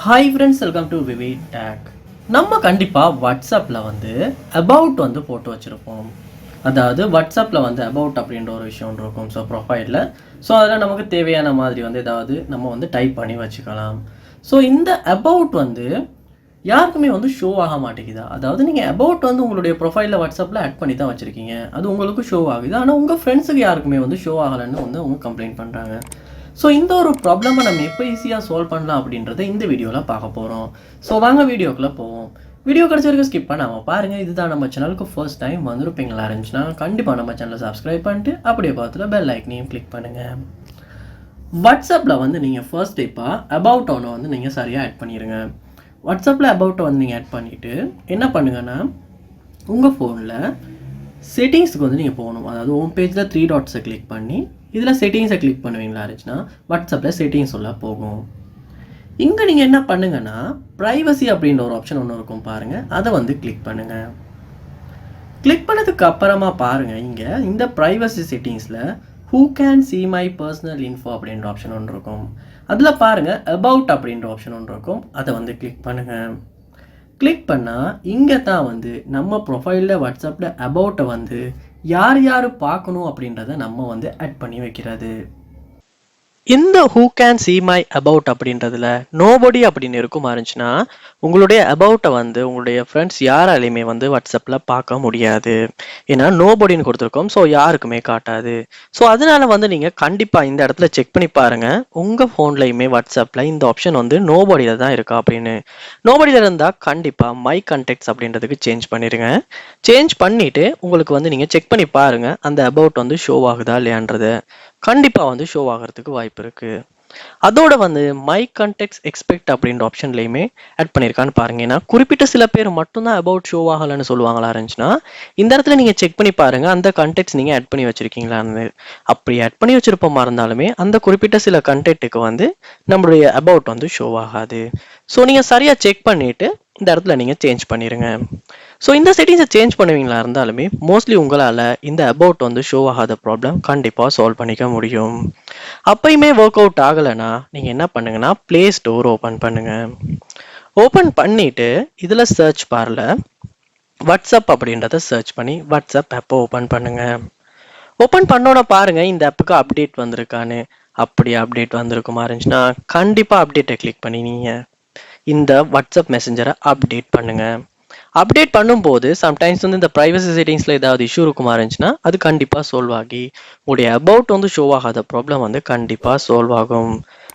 Hi friends, welcome to V V tech. நம்ம கண்டிப்பாக வாட்ஸ்அப்பில் வந்து அபவுட் வந்து போட்டு வச்சுருப்போம். அதாவது வாட்ஸ்அப்பில் வந்து அபவுட் அப்படின்ற ஒரு விஷயம் இருக்கும். ஸோ ப்ரொஃபைலில் அதில் நமக்கு தேவையான மாதிரி வந்து ஏதாவது நம்ம வந்து டைப் பண்ணி வச்சுக்கலாம். ஸோ இந்த அபவுட் வந்து யாருக்குமே வந்து ஷோ ஆக மாட்டேங்குதா? அதாவது நீங்கள் அபவுட் வந்து உங்களுடைய ப்ரொஃபைலில் வாட்ஸ்அப்பில் ஆட் பண்ணி தான் வச்சுருக்கீங்க, அது உங்களுக்கு ஷோ ஆகுது. ஆனால் உங்கள் ஃப்ரெண்ட்ஸுக்கு யாருக்குமே வந்து ஷோ ஆகலைன்னு வந்து அவங்க கம்ப்ளைண்ட் பண்ணுறாங்க. ஸோ இந்த ஒரு ப்ராப்ளமை நம்ம எப்போ ஈஸியாக சால்வ் பண்ணலாம் அப்படின்றத இந்த வீடியோவில் பார்க்க போகிறோம். ஸோ வாங்க வீடியோக்குள்ளே போவோம். வீடியோ கிடச்ச வரைக்கும் ஸ்கிப் பண்ணாமல் பாருங்கள். இதுதான் நம்ம சேனலுக்கு ஃபர்ஸ்ட் டைம் வந்திருப்பீங்களா இருந்துச்சுன்னா கண்டிப்பாக நம்ம சேனலை சப்ஸ்கிரைப் பண்ணிட்டு அப்படியே பார்த்துல பெல் ஐக்கனையும் கிளிக் பண்ணுங்கள். வாட்ஸ்அப்பில் வந்து நீங்கள் ஃபர்ஸ்ட் ஸ்டெப்பாக அபவுட் ஒன்று வந்து நீங்கள் சரியாக ஆட் பண்ணிடுங்க. வாட்ஸ்அப்பில் அபவுட்டை வந்து நீங்கள் ஆட் பண்ணிவிட்டு என்ன பண்ணுங்கன்னா, உங்கள் ஃபோனில் செட்டிங்ஸுக்கு வந்து நீங்கள் போகணும். அதாவது ஹோம் பேஜில் 3 டாட்ஸை கிளிக் பண்ணி இதில் செட்டிங்ஸை கிளிக் பண்ணுவீங்களா இருந்துச்சுன்னா வாட்ஸ்அப்பில் செட்டிங்ஸ் உள்ள போகும். இங்கே நீங்கள் என்ன பண்ணுங்கன்னா, ப்ரைவசி அப்படின்ற ஒரு ஆப்ஷன் ஒன்று இருக்கும் பாருங்கள், அதை வந்து கிளிக் பண்ணுங்கள். கிளிக் பண்ணதுக்கு அப்புறமா பாருங்கள், இங்கே இந்த ப்ரைவசி செட்டிங்ஸில் who can see my personal info அப்படின்ற ஆப்ஷன் ஒன்று இருக்கும். அதில் பாருங்கள் அபவுட் அப்படின்ற ஆப்ஷன் ஒன்று இருக்கும், அதை வந்து கிளிக் பண்ணுங்கள். கிளிக் பண்ணால் இங்கே தான் வந்து நம்ம ப்ரொஃபைலில் வாட்ஸ்அப்பில் அபவுட்டை வந்து யார் யார் பார்க்கணும் அப்படின்றத நம்ம வந்து ஆட் பண்ணி வைக்கிறது. இந்த who can see my about அப்படின்றதுல நோபடி அப்படின்னு இருக்குமா இருந்துச்சுன்னா உங்களுடைய அபவுட்டை வந்து உங்களுடைய ஃப்ரெண்ட்ஸ் யாராலையுமே வந்து வாட்ஸ்அப்பில் பார்க்க முடியாது. ஏன்னா நோபடின்னு கொடுத்துருக்கோம், ஸோ யாருக்குமே காட்டாது. ஸோ அதனால வந்து நீங்கள் கண்டிப்பாக இந்த இடத்துல செக் பண்ணி பாருங்கள், உங்கள் ஃபோன்லையுமே வாட்ஸ்அப்பில் இந்த ஆப்ஷன் வந்து நோபடியில் தான் இருக்கா அப்படின்னு. நோபடியில் இருந்தால் கண்டிப்பாக மை கான்டாக்ட்ஸ் அப்படின்றதுக்கு சேஞ்ச் பண்ணிடுங்க. சேஞ்ச் பண்ணிவிட்டு உங்களுக்கு வந்து நீங்கள் செக் பண்ணி பாருங்கள், அந்த அபவுட் வந்து ஷோ ஆகுதா இல்லையான்றது. கண்டிப்பாக வந்து ஷோ ஆகிறதுக்கு வாய்ப்பு இருக்குது. அதோட வந்து மை கான்டெக்ட்ஸ் எக்ஸ்பெக்ட் அப்படின்ற ஆப்ஷன்லையுமே ஆட் பண்ணியிருக்கான்னு பாருங்க. ஏன்னா குறிப்பிட்ட சில பேர் மட்டும்தான் அபவுட் ஷோ ஆகலைன்னு சொல்லுவாங்களா இருந்துச்சுன்னா இந்த இடத்துல நீங்கள் செக் பண்ணி பாருங்க, அந்த கண்டெக்ட்ஸ் நீங்கள் ஆட் பண்ணி வச்சிருக்கீங்களான்னு. அப்படி ஆட் பண்ணி வச்சிருப்போமா இருந்தாலுமே அந்த குறிப்பிட்ட சில கண்டெக்ட்டுக்கு வந்து நம்மளுடைய அபவுட் வந்து ஷோ ஆகாது. ஸோ நீங்கள் சரியாக செக் பண்ணிட்டு இந்த இடத்துல நீங்கள் சேஞ்ச் பண்ணிடுங்க. ஸோ இந்த செட்டிங்ஸை சேஞ்ச் பண்ணுவீங்களா இருந்தாலுமே மோஸ்ட்லி உங்களால் இந்த அபவுட் வந்து ஷோ ஆகாத ப்ராப்ளம் கண்டிப்பாக சால்வ் பண்ணிக்க முடியும். அப்பயுமே ஒர்க் அவுட் ஆகலைன்னா நீங்கள் என்ன பண்ணுங்கன்னா, ப்ளே ஸ்டோர் ஓப்பன் பண்ணுங்கள். ஓப்பன் பண்ணிவிட்டு இதில் சர்ச் பாரில் வாட்ஸ்அப் அப்படின்றத சர்ச் பண்ணி வாட்ஸ்அப் ஆப்பை ஓப்பன் பண்ணுங்கள். ஓப்பன் பண்ணோன்னே பாருங்கள் இந்த ஆப்புக்கு அப்டேட் வந்திருக்கான்னு. அப்படி அப்டேட் வந்திருக்குமா இருந்துச்சுன்னா கண்டிப்பாக அப்டேட்டை கிளிக் பண்ணி நீங்கள் இந்த வாட்ஸ்அப் மெசஞ்சரை அப்டேட் பண்ணுங்கள். அப்டேட் பண்ணும்போது சம்டைம்ஸ் வந்து இந்த ப்ரைவசி செட்டிங்ஸில் ஏதாவது இஷ்யூ இருக்குமா இருந்துச்சுன்னா அது கண்டிப்பாக சால்வ் ஆகி உங்களுடைய அபவுட் வந்து ஷோ ஆகாத ப்ராப்ளம் வந்து கண்டிப்பாக சால்வ் ஆகும்.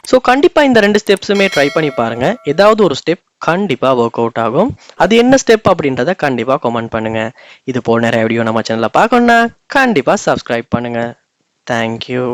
ஸோ கண்டிப்பாக இந்த 2 ஸ்டெப்ஸுமே ட்ரை பண்ணி பாருங்கள். ஏதாவது ஒரு ஸ்டெப் கண்டிப்பாக ஒர்க் அவுட் ஆகும். அது என்ன ஸ்டெப் அப்படின்றத கண்டிப்பாக கமெண்ட் பண்ணுங்கள். இது போல் நிறைய வீடியோ நம்ம சேனலில் பார்க்கணுன்னா கண்டிப்பாக சப்ஸ்கிரைப் பண்ணுங்கள். தேங்க்யூ.